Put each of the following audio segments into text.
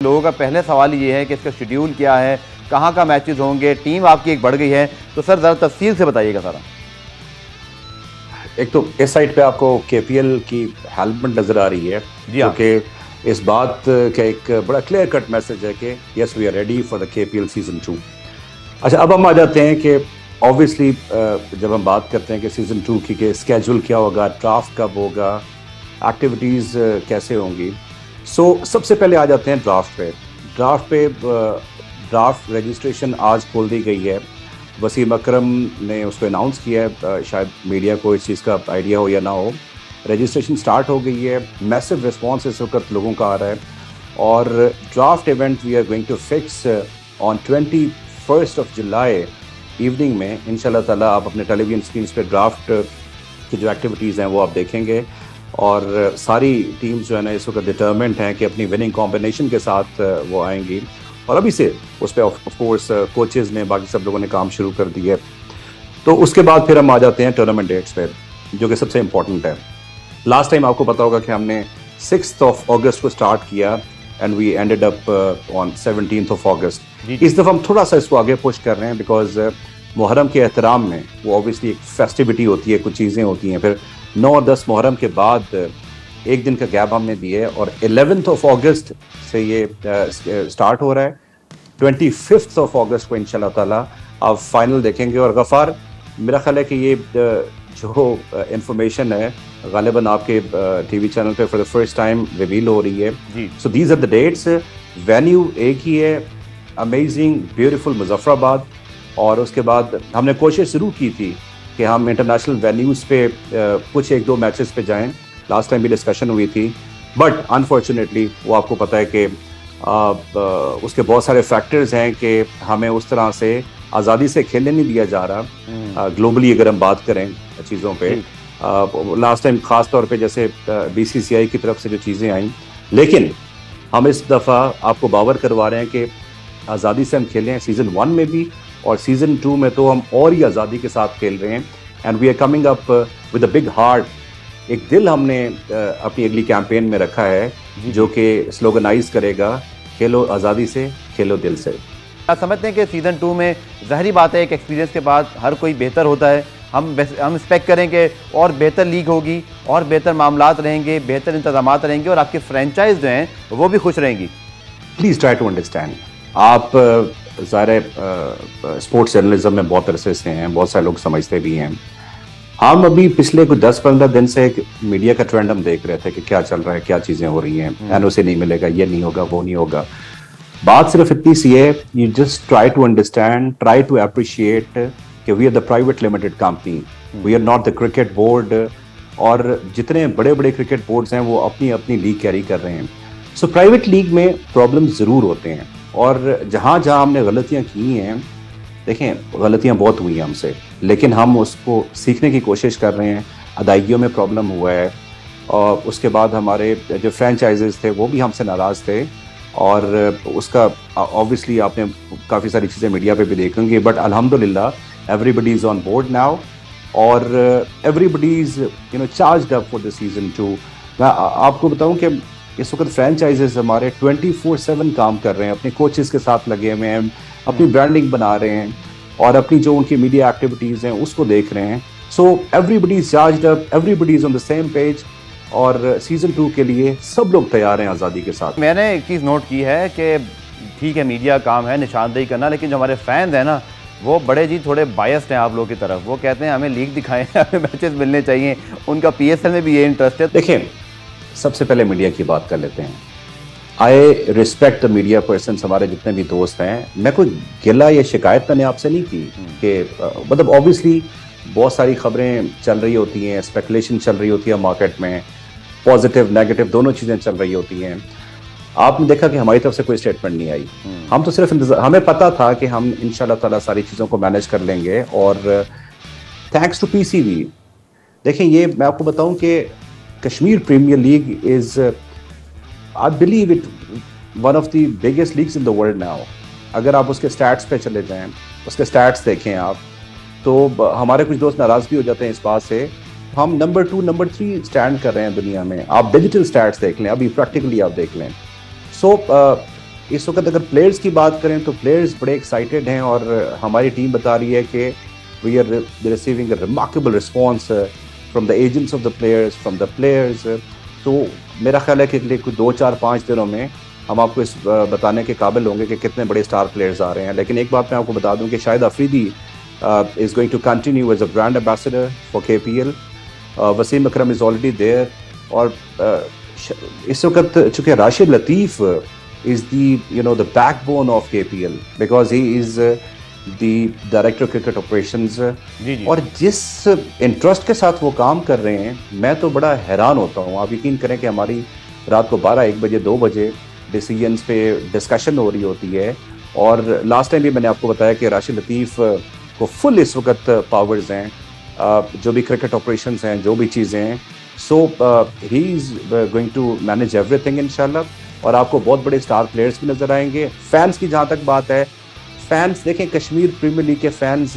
लोगों का पहले सवाल ये है कि इसका शेड्यूल क्या है, कहाँ का मैचेस होंगे, टीम आपकी एक बढ़ गई है, तो सर ज़रा तफसील से बताइएगा सारा। एक तो इस साइड पे आपको केपीएल की हेल्मेट नजर आ रही है, जो कि इस बात का एक बड़ा क्लियर कट मैसेज है कि yes we are ready for the KPL season 2। अच्छा, अब हम आ जाते हैं कि ऑब्वियसली जब हम बात करते हैं कि सीजन 2 की कि स्केड्यूल क्या होगा, ड्राफ्ट कब होगा, एक्टिविटीज़ कैसे होंगी। सो सबसे पहले आ जाते हैं ड्राफ्ट पे ड्राफ्ट रजिस्ट्रेशन आज खोल दी गई है। वसीम अकरम ने उसको अनाउंस किया है, शायद मीडिया को इस चीज़ का आइडिया हो या ना हो। रजिस्ट्रेशन स्टार्ट हो गई है, मैसिव रिस्पांस इस वक्त लोगों का आ रहा है और draft event we are going to fix on 21 July evening में इंशाल्लाह ताला। आप अपने टेलीविजन स्क्रीन पे ड्राफ्ट की जो एक्टिविटीज़ हैं वो आप देखेंगे और सारी टीम्स जो है ना इस वक्त डिटर्मेंट हैं कि अपनी विनिंग कॉम्बिनेशन के साथ वो आएंगी और अभी से उस पर ऑफ कोर्स कोचेज़ ने, बाकी सब लोगों ने काम शुरू कर दिया है। तो उसके बाद फिर हम आ जाते हैं टूर्नामेंट डेट्स पे, जो कि सबसे इम्पोर्टेंट है। लास्ट टाइम आपको पता होगा कि हमने 6 अगस्त को स्टार्ट किया and we ended up on 17 August. इस दफ़ा हम थोड़ा सा इसको आगे पुश कर रहे हैं बिकॉज मुहर्रम के एहतराम में वो ऑब्वियसली एक फेस्टिविटी होती है, कुछ चीज़ें होती हैं। फिर 9 और 10 मुहर्रम के बाद एक दिन का गैप हमने दिया है और 11 अगस्त से ये स्टार्ट हो रहा है। 25 अगस्त को इंशाल्लाह ताला आप फाइनल देखेंगे और गफ़ार, मेरा ख्याल है कि ये जो इंफॉर्मेशन है गालिबन आपके टीवी चैनल पे for the first time reveal हो रही है। So these are the dates. Venue एक ही है, अमेजिंग ब्यूटीफुल मुजफ्फराबाद। और उसके बाद हमने कोशिश शुरू की थी कि हम इंटरनेशनल वेन्यूज़ पे कुछ 1-2 मैचेस पे जाएं। लास्ट टाइम भी डिस्कशन हुई थी बट अनफॉर्चुनेटली वो आपको पता है कि उसके बहुत सारे फैक्टर्स हैं कि हमें उस तरह से आज़ादी से खेलने नहीं दिया जा रहा। ग्लोबली अगर हम बात करें चीज़ों पे, लास्ट टाइम ख़ास तौर पे जैसे बीसीसीआई की तरफ से जो चीज़ें आई, लेकिन हम इस दफ़ा आपको बावर करवा रहे हैं कि आज़ादी से हम खेल रहे हैं सीज़न 1 में भी और सीज़न 2 में तो हम और ही आज़ादी के साथ खेल रहे हैं। And we are coming up with a big heart. एक दिल हमने अपनी अगली कैंपेन में रखा है जो कि स्लोगनाइज करेगा, खेलो आज़ादी से, खेलो दिल से। आप समझते हैं कि सीज़न 2 में ज़ाहिरी बात है एक एक्सपीरियंस के बाद हर कोई बेहतर होता है। हम एक्सपेक्ट करें कि और बेहतर लीग होगी और बेहतर मामलात रहेंगे, बेहतर इंतजामात रहेंगे और आपकी फ्रेंचाइज जो हैं वो भी खुश रहेंगी। Please try to understand. आप ज़ाहिर स्पोर्ट्स जर्नलिज्म में बहुत अरसे से हैं, बहुत सारे लोग समझते भी हैं। हम अभी पिछले कुछ 10-15 दिन से एक मीडिया का ट्रेंड हम देख रहे थे कि क्या चल रहा है, क्या चीज़ें हो रही हैं। एनओसी नहीं मिलेगा, ये नहीं होगा, वो नहीं होगा। बात सिर्फ इतनी सी है, you just try to understand, try to appreciate कि we are the private limited company, we are not the cricket board. और जितने बड़े बड़े क्रिकेट बोर्ड्स हैं वो अपनी अपनी लीग कैरी कर रहे हैं। सो प्राइवेट लीग में प्रॉब्लम ज़रूर होते हैं और जहाँ जहाँ हमने गलतियाँ की हैं, देखें गलतियाँ बहुत हुई हैं हमसे, लेकिन हम उसको सीखने की कोशिश कर रहे हैं। अदायगियों में प्रॉब्लम हुआ है और उसके बाद हमारे जो फ्रेंचाइजेस थे वो भी हमसे नाराज़ थे और उसका ऑब्वियसली आपने काफ़ी सारी चीज़ें मीडिया पे भी देखेंगे। बट अल्हम्दुलिल्लाह everybody is on board now और everybody is charged up for the season 2। मैं आपको बताऊं कि इस वक्त फ्रेंचाइजेस हमारे 24/7 काम कर रहे हैं, अपने कोचेस के साथ लगे हुए हैं, अपनी ब्रांडिंग बना रहे हैं और अपनी जो उनकी मीडिया एक्टिविटीज़ हैं उसको देख रहे हैं। So everybody is charged up, everybody is on the same page और सीज़न 2 के लिए सब लोग तैयार हैं आज़ादी के साथ। मैंने एक चीज़ नोट की है कि ठीक है मीडिया काम है निशानदेही करना, लेकिन जो हमारे फैंस हैं ना वो बड़े जी थोड़े बायस्ड हैं आप लोगों की तरफ। वो कहते हैं हमें लीग दिखाएं, हमें मैचेस मिलने चाहिए। उनका पीएसएल में भी ये इंटरेस्ट है। देखिए, सबसे पहले मीडिया की बात कर लेते हैं। I respect the media person, हमारे जितने भी दोस्त हैं। मैं कोई गिला या शिकायत मैंने आपसे नहीं की कि मतलब ऑब्वियसली बहुत सारी खबरें चल रही होती हैं, स्पेकुलेशन चल रही होती है मार्केट में, पॉजिटिव नेगेटिव दोनों चीज़ें चल रही होती हैं। आपने देखा कि हमारी तरफ से कोई स्टेटमेंट नहीं आई। हम तो सिर्फ हमें पता था कि हम इंशाल्लाह ताला सारी चीज़ों को मैनेज कर लेंगे और थैंक्स टू पीसीबी। देखिए, ये मैं आपको बताऊं कि Kashmir premier league is I believe it one of the biggest leagues in the world now. अगर आप उसके स्टैट्स पे चले जाएं, उसके स्टैट्स देखें आप, तो हमारे कुछ दोस्त नाराज़ भी हो जाते हैं इस बात से। हम नंबर 2 नंबर 3 स्टैंड कर रहे हैं दुनिया में। आप डिजिटल स्टैट्स देख लें, अभी प्रैक्टिकली आप देख लें। सो इस वक्त अगर प्लेयर्स की बात करें तो प्लेयर्स बड़े एक्साइटेड हैं और हमारी टीम बता रही है कि we are receiving a remarkable response from the agents of the players, from the players. तो मेरा ख्याल है कि अगले कुछ 2-4-5 दिनों में हम आपको इस बताने के काबिल होंगे कि कितने बड़े स्टार प्लेयर्स आ रहे हैं। लेकिन एक बात मैं आपको बता दूं कि Shahid Afridi is going to continue as a brand ambassador for KPL। Wasim Akram is already there. और इस वक्त चूँकि राशिद लतीफ़ is the backbone of KPL because he is the director of cricket operations। और जिस इंटरेस्ट के साथ वो काम कर रहे हैं मैं तो बड़ा हैरान होता हूँ। आप यकीन करें कि हमारी रात को 12-1 बजे 2 बजे डिसीजंस पे डिस्कशन हो रही होती है। और लास्ट टाइम भी मैंने आपको बताया कि राशिद लतीफ़ को फुल इस वक्त पावर्स हैं, जो भी क्रिकेट ऑपरेशंस हैं, जो भी चीज़ें हैं। So he is going to manage everything इंशाल्लाह। और आपको बहुत बड़े स्टार प्लेयर्स भी नज़र आएंगे। फैंस की जहाँ तक बात है, फैंस देखें कश्मीर प्रीमियर लीग के फैंस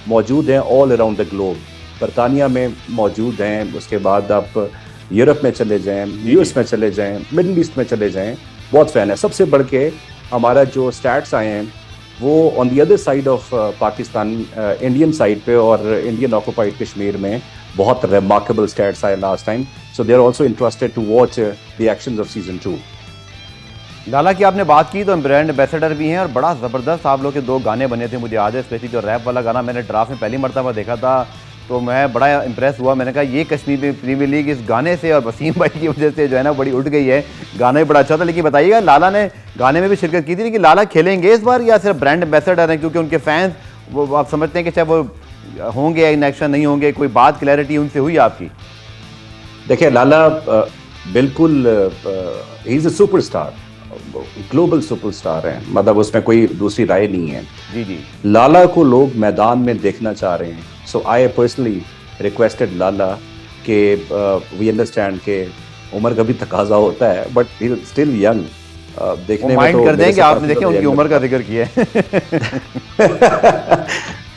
मौजूद हैं ऑल अराउंड द ग्लोब। बरतानिया में मौजूद हैं, उसके बाद आप यूरोप में चले जाएं, US में चले जाएं, मिडल ईस्ट में चले जाएं, बहुत फ़ैन है। सबसे बढ़ के हमारा जो स्टैट्स आए हैं वो on the other side of Pakistan, Indian side पे और इंडियन ऑक्यूपाइड कश्मीर में बहुत रिमार्केबल स्टैट्स आए last time. So they are also interested to watch the actions of season 2। Lala की आपने बात की तो ब्रांड एम्बेसडर भी हैं और बड़ा ज़बरदस्त आप लोग के 2 गाने बने थे, मुझे याद है। स्पेशली जो रैप वाला गाना मैंने ड्राफ्ट में पहली मरतबा देखा था तो मैं बड़ा इम्प्रेस हुआ। मैंने कहा ये कश्मीर प्रीमियर लीग इस गाने से और वसीम भाई की वजह से जो है ना बड़ी उठ गई है। गाना भी बड़ा अच्छा था। लेकिन बताइएगा, लाला ने गाने में भी शिरकत की थी, लेकिन लाला खेलेंगे इस बार या सिर्फ ब्रांड एम्बेसडर हैं? क्योंकि उनके फैंस वो आप समझते हैं कि चाहे वो होंगे इन एक्शन नहीं होंगे, कोई बात क्लैरिटी उनसे हुई आपकी? देखिए लाला बिल्कुल he is a superstar, global superstar है, मतलब उसमें कोई दूसरी राय नहीं है। जी। लाला को लोग मैदान में देखना चाह रहे हैं। सो आई पर्सनली रिक्वेस्टेड लाला कि वी अंडरस्टैंड कि उम्र का भी तकाजा होता है, but he is still young. देखने में तो कर दें कि आपने देखे उनकी उम्र का जिक्र किया है।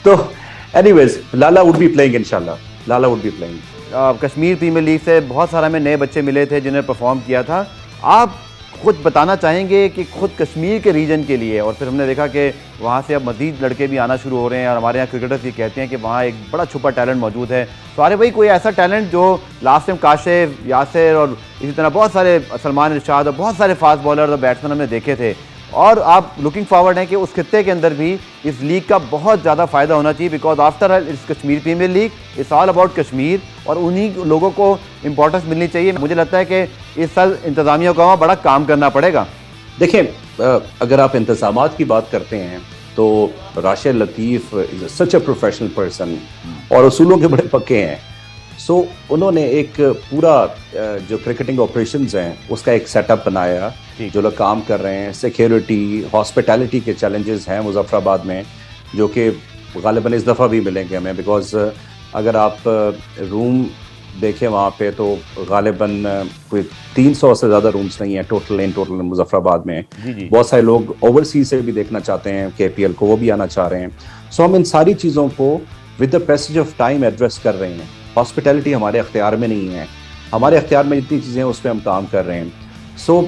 तो anyways Lala would be playing इंशाल्लाह, Lala would be playing. Kashmir premier league से बहुत सारा में नए बच्चे मिले थे जिन्हें परफॉर्म किया था। आप खुद बताना चाहेंगे कि खुद कश्मीर के रीजन के लिए, और फिर हमने देखा कि वहाँ से अब मज़ीद लड़के भी आना शुरू हो रहे हैं और हमारे यहाँ क्रिकेटर्स ये कहते हैं कि वहाँ एक बड़ा छुपा टैलेंट मौजूद है। तो अरे भाई कोई ऐसा टैलेंट जो लास्ट टाइम काशिफ, यासिर और इसी तरह बहुत सारे, सलमान इरशाद और बहुत सारे फास्ट बॉलर और बैट्समैन हमने देखे थे, और आप लुकिंग फॉरवर्ड हैं कि उस खित्ते के अंदर भी इस लीग का बहुत ज़्यादा फ़ायदा होना चाहिए, बिकॉज आफ्टर ऑल इस Kashmir premier league it's all about Kashmir और उन्हीं लोगों को इंपॉर्टेंस मिलनी चाहिए। मुझे लगता है कि इस साल इंतज़ामिया को वहाँ बड़ा काम करना पड़ेगा। देखिए अगर आप इंतज़ामात की बात करते हैं तो Rashid Latif is such a professional person और उसूलों के बड़े पक्के हैं। सो उन्होंने एक पूरा जो क्रिकेटिंग ऑपरेशंस हैं उसका एक सेटअप बनाया, जो लोग काम कर रहे हैं। सिक्योरिटी, हॉस्पिटैलिटी के चैलेंजेस हैं मुजफ्फराबाद में जो कि गालिबन इस दफ़ा भी मिलेंगे हमें, बिकॉज अगर आप रूम देखें वहाँ पे तो गालिबन कोई 300 से ज़्यादा रूम्स नहीं है टोटल मुजफ्फराबाद में। बहुत सारे लोग ओवरसीज से भी देखना चाहते हैं KPL को, वो भी आना चाह रहे हैं। सो हम इन सारी चीज़ों को with the passage of time address कर रहे हैं। हॉस्पिटैलिटी हमारे अख्तियार में नहीं है, हमारे अख्तियार में जितनी चीज़ें हैं उस पर हम काम कर रहे हैं। सो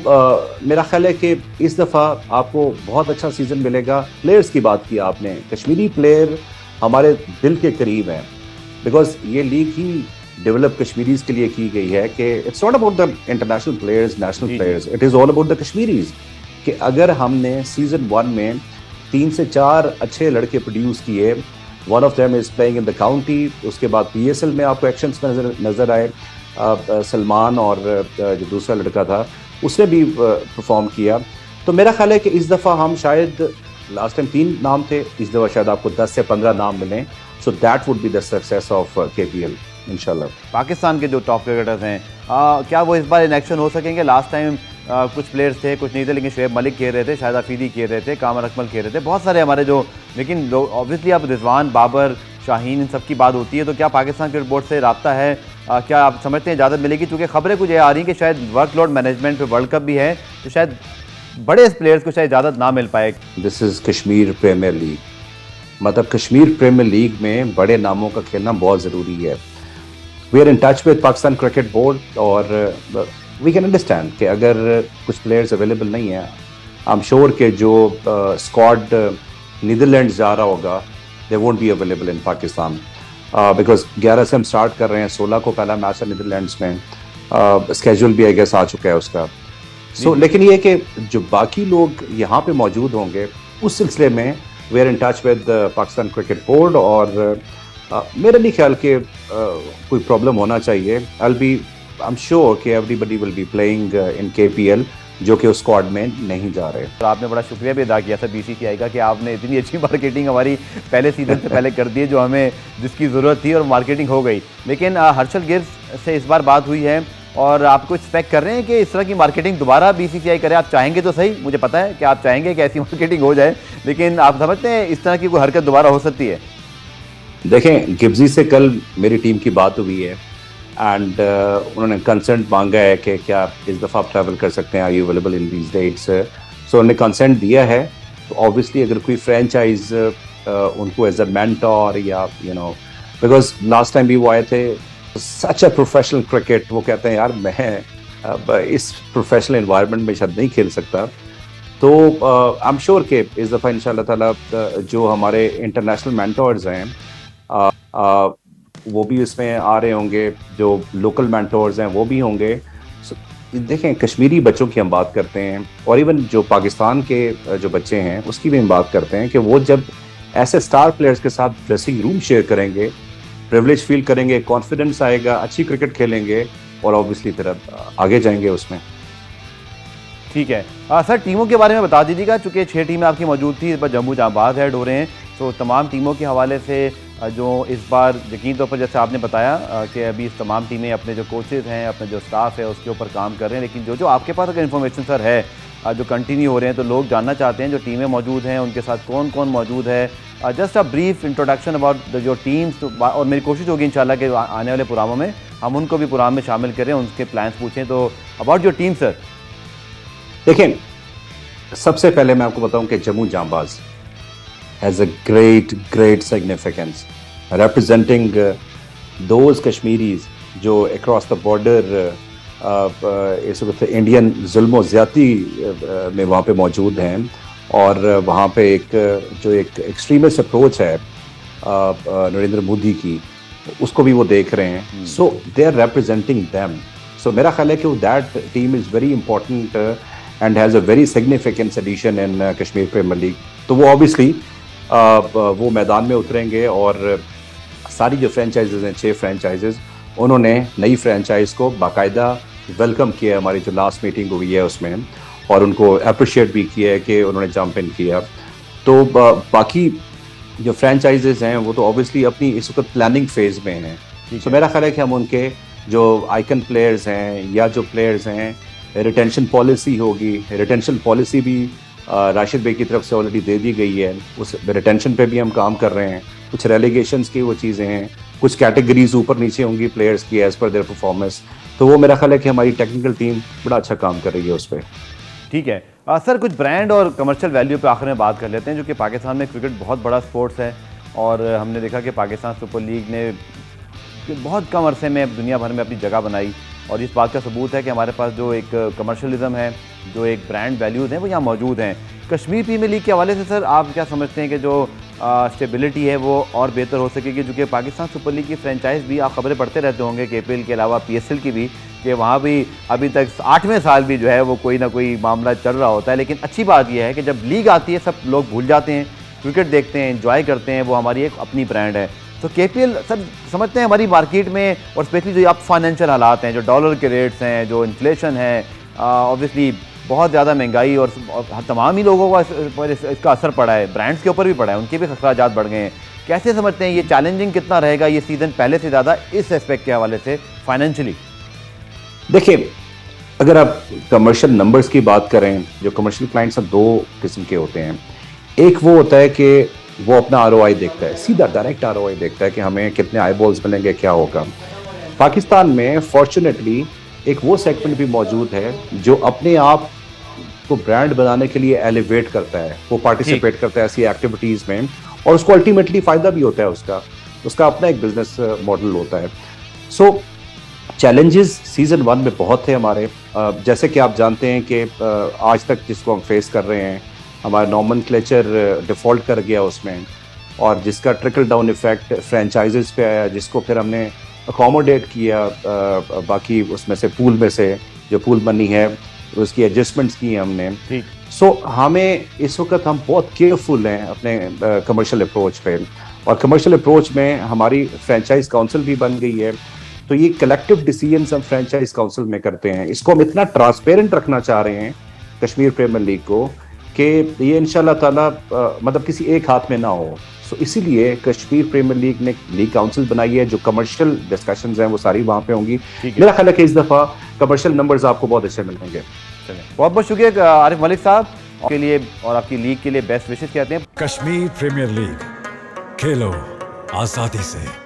मेरा ख्याल है कि इस दफ़ा आपको बहुत अच्छा सीज़न मिलेगा। प्लेयर्स की बात की आपने, कश्मीरी प्लेयर हमारे दिल के करीब हैं, बिकॉज ये लीग ही डेवलप कश्मीरीज के लिए की गई है कि it's not about the international players, national players, it is all about the Kashmiris. कि अगर हमने सीज़न 1 में 3 से 4 अच्छे लड़के प्रोड्यूस किए, one of them is playing in the county, उसके बाद PSL में आपको एक्शंस नज़र आए, सलमान और जो दूसरा लड़का था उसने भी परफॉर्म किया। तो मेरा ख्याल है कि इस दफ़ा हम शायद, लास्ट टाइम 3 नाम थे, इस दफ़ा शायद आपको 10 से 15 नाम मिलें। So that would be the success of KPL इंशाल्लाह। पाकिस्तान के जो टॉप क्रिकेटर्स हैं, क्या वो इस बार इन एक्शन हो सकेंगे? लास्ट टाइम कुछ प्लेयर्स थे, कुछ नहीं थे, लेकिन शुएब मलिक खेल रहे थे, शाहिद अफरीदी खेल रहे थे, कामर अकमल खेल रहे थे, बहुत सारे हमारे जो, लेकिन ऑब्वियसली अब रिजवान, बाबर, शाहीन, इन सब की बात होती है। तो क्या पाकिस्तान क्रिकेट बोर्ड से रब्ता है? क्या आप समझते हैं इजाज़त मिलेगी? क्योंकि खबरें कुछ ये आ रही हैं कि शायद वर्कलोड मैनेजमेंट पे वर्ल्ड कप भी है, तो शायद बड़े प्लेयर्स को शायद इजाज़त ना मिल पाए। This is Kashmir premier league, मतलब कश्मीर प्रीमियर लीग में बड़े नामों का खेलना बहुत ज़रूरी है। We are in touch with Pakistan cricket board और वी कैन अंडरस्टैंड कि अगर कुछ प्लेयर्स अवेलेबल नहीं हैं आई एम श्योर के जो स्क्वाड नीदरलैंड्स जा रहा होगा they won't be available in Pakistan, because 11 से हम स्टार्ट कर रहे हैं, 16 को पहला मैच है नीदरलैंड्स में, स्केड्यूल भी आई गेस आ चुका है उसका। सो लेकिन ये कि जो बाकी लोग यहाँ पे मौजूद होंगे उस सिलसिले में we are in touch with Pakistan cricket board, और मेरा नहीं ख्याल कि कोई प्रॉब्लम होना चाहिए। आई एम श्योर कि everybody will be playing in KPL, जो कि उस स्क्वाड में नहीं जा रहे। तो आपने बड़ा शुक्रिया भी अदा किया था BCCI का कि आपने इतनी अच्छी मार्केटिंग हमारी पहले सीजन से पहले कर दी है, जो हमें जिसकी ज़रूरत थी, और मार्केटिंग हो गई। लेकिन हर्षल गिर्स से इस बार बात हुई है और आपको एक्सपेक्ट कर रहे हैं कि इस तरह की मार्केटिंग दोबारा BCCI करे? आप चाहेंगे तो सही, मुझे पता है कि आप चाहेंगे कि ऐसी मार्केटिंग हो जाए, लेकिन आप समझते हैं इस तरह की कोई हरकत दोबारा हो सकती है? देखें, गिब्जी से कल मेरी टीम की बात हुई है एंड उन्होंने कंसेंट मांगा है कि क्या इस दफ़ा आप ट्रैवल कर सकते हैं, are you available in these dates. So उन्होंने कंसेंट दिया है। तो ऑब्वियसली अगर कोई फ्रेंचाइज उनको एज अ मेंटोर या बिकॉज लास्ट टाइम भी वो आए थे, सच अ प्रोफेशनल क्रिकेट, वो कहते हैं यार मैं इस प्रोफेशनल एनवायरनमेंट में शायद नहीं खेल सकता। तो आई एम श्योर कि इस दफ़ा इंशाल्लाह ताला जो हमारे इंटरनेशनल मेंटोर्स हैं वो भी इसमें आ रहे होंगे, जो लोकल मेंटोर्स हैं वो भी होंगे। देखें, कश्मीरी बच्चों की हम बात करते हैं और इवन जो पाकिस्तान के जो बच्चे हैं उसकी भी हम बात करते हैं कि वो जब ऐसे स्टार प्लेयर्स के साथ ड्रेसिंग रूम शेयर करेंगे, प्रिविलेज फील करेंगे, कॉन्फिडेंस आएगा, अच्छी क्रिकेट खेलेंगे और ऑब्वियसली तरफ आगे जाएंगे उसमें। ठीक है सर, टीमों के बारे में बता दीजिएगा, चूँकि 6 टीमें आपकी मौजूद थी, इस बार जम्मू जहांबाद हेड हो रहे हैं, तो तमाम टीमों के हवाले से जो इस बार यकीन तौर पर जैसे आपने बताया कि अभी तमाम टीमें अपने जो कोचेज़ हैं, अपने जो स्टाफ है उसके ऊपर काम कर रहे हैं, लेकिन जो आपके पास अगर इन्फॉर्मेशन सर है जो कंटिन्यू हो रहे हैं, तो लोग जानना चाहते हैं जो टीमें मौजूद हैं उनके साथ कौन कौन मौजूद है। Just a brief introduction about जो टीम्स, और मेरी कोशिश होगी इंशाल्लाह कि आने वाले प्रोग्रामों में हम उनको भी प्रोग्राम में शामिल करें, उनके प्लान्स पूछें। तो अबाउट योर टीम सर। देखें, सबसे पहले मैं आपको बताऊं कि Jammu Jahanbaz has a great significance representing those Kashmiris जो across the border इस वक्त इंडियन जुल्म ज़्यादती में वहाँ पे मौजूद हैं, और वहाँ पे जो एक एक्सट्रीमिस्ट अप्रोच है नरेंद्र मोदी की, उसको भी वो देख रहे हैं। So they are representing them. So मेरा ख्याल है कि that team is very important and has a very significant addition in Kashmir premier league. तो वो ऑब्वियसली वो मैदान में उतरेंगे और सारी जो फ्रेंचाइजेज हैं, 6 फ्रेंचाइजेज, उन्होंने नई फ्रेंचाइज को बाकायदा वेलकम किया है। हमारी जो लास्ट मीटिंग हुई है उसमें, और उनको अप्रिशिएट भी किया है कि उन्होंने जंप इन किया। तो बाकी जो फ्रेंचाइजेज हैं वो तो ऑब्वियसली अपनी इस वक्त प्लानिंग फेज में हैं। तो मेरा ख्याल है कि हम उनके जो आइकन प्लेयर्स हैं या जो प्लेयर्स हैं, रिटेंशन पॉलिसी होगी, रिटेंशन पॉलिसी भी राशिद भाई की तरफ से ऑलरेडी दे दी गई है, उस रिटेंशन पे भी हम काम कर रहे हैं। कुछ रेलीगेशंस की वो चीज़ें हैं, कुछ कैटेगरीज ऊपर नीचे होंगी प्लेयर्स की एज पर देयर परफॉर्मेंस। तो वो मेरा ख्याल है कि हमारी टेक्निकल टीम बड़ा अच्छा काम कर रही है उस पर। ठीक है सर, कुछ ब्रांड और कमर्शियल वैल्यू पे आखिर में बात कर लेते हैं, जो कि पाकिस्तान में क्रिकेट बहुत बड़ा स्पोर्ट्स है, और हमने देखा कि पाकिस्तान सुपर लीग ने बहुत कम अरसे में दुनिया भर में अपनी जगह बनाई, और इस बात का सबूत है कि हमारे पास जो एक कमर्शलिज्म है, जो एक ब्रांड वैल्यूज़ हैं, वो यहाँ मौजूद हैं। कश्मीर प्रीमियर लीग के हवाले से सर आप क्या समझते हैं कि जो स्टेबिलिटी है वो और बेहतर हो सकेगी? जो कि पाकिस्तान सुपर लीग की फ्रेंचाइज भी आप खबरें पढ़ते रहते होंगे, KPL के अलावा PSL की भी, कि वहाँ भी अभी तक 8वें साल भी जो है वो कोई ना कोई मामला चल रहा होता है। लेकिन अच्छी बात यह है कि जब लीग आती है सब लोग भूल जाते हैं, क्रिकेट देखते हैं, एंजॉय करते हैं, वो हमारी एक अपनी ब्रांड है। तो KPL सर समझते हैं हमारी मार्केट में, और स्पेशली जो अब फाइनेंशियल हालात हैं, जो डॉलर के रेट्स हैं, जो इन्फ्लेशन है, ऑब्वियसली बहुत ज़्यादा महंगाई, और तमाम ही लोगों का इसका असर पड़ा है, ब्रांड्स के ऊपर भी पड़ा है, उनके भी खर्चात बढ़ गए हैं। कैसे समझते हैं ये चैलेंजिंग कितना रहेगा ये सीज़न पहले से ज़्यादा इस एस्पेक्ट के हवाले से फाइनेंशियली? देखिए, अगर आप कमर्शियल नंबर्स की बात करें, जो कमर्शियल क्लाइंट्स हैं 2 किस्म के होते हैं। एक वो होता है कि वो अपना ROI देखता है, सीधा डायरेक्ट ROI देखता है कि हमें कितने आई बॉल्स मिलेंगे, क्या होगा। पाकिस्तान में फॉर्चुनेटली एक वो सेगमेंट भी मौजूद है जो अपने आप को ब्रांड बनाने के लिए एलिवेट करता है, वो पार्टिसिपेट करता है ऐसी एक्टिविटीज़ में, और उसको अल्टीमेटली फ़ायदा भी होता है, उसका अपना एक बिजनेस मॉडल होता है। सो चैलेंजेस सीज़न 1 में बहुत थे हमारे, जैसे कि आप जानते हैं कि आज तक जिसको हम फेस कर रहे हैं, हमारा नॉमेनक्लेचर डिफ़ॉल्ट कर गया उसमें, और जिसका ट्रिकल डाउन इफ़ेक्ट फ्रेंचाइजेस पे आया, जिसको फिर हमने अकोमोडेट किया बाकी उसमें से पूल में से जो पूल मनी है उसकी एडजस्टमेंट्स की हमने। सो हमें इस वक्त हम बहुत केयरफुल हैं अपने कमर्शियल अप्रोच पे, और कमर्शियल अप्रोच में हमारी फ्रेंचाइज काउंसिल भी बन गई है। तो ये कलेक्टिव डिसीजंस हम फ्रेंचाइज काउंसिल में करते हैं। इसको हम इतना ट्रांसपेरेंट रखना चाह रहे हैं कश्मीर प्रीमियर लीग को कि ये इंशाल्लाह ताला मतलब किसी एक हाथ में ना हो। सो इसीलिए कश्मीर प्रीमियर लीग ने लीग काउंसिल बनाई है, जो कमर्शियल डिस्कशंस हैं वो सारी वहाँ पे होंगी। मेरा ख्याल है कि इस दफ़ा कमर्शियल नंबर्स आपको बहुत अच्छे मिलेंगे। बहुत बहुत शुक्रिया आरिफ मलिक साहब के लिए, और आपकी लीग के लिए बेस्ट विशेस कहते हैं। कश्मीर प्रीमियर लीग, खेलो आजादी से।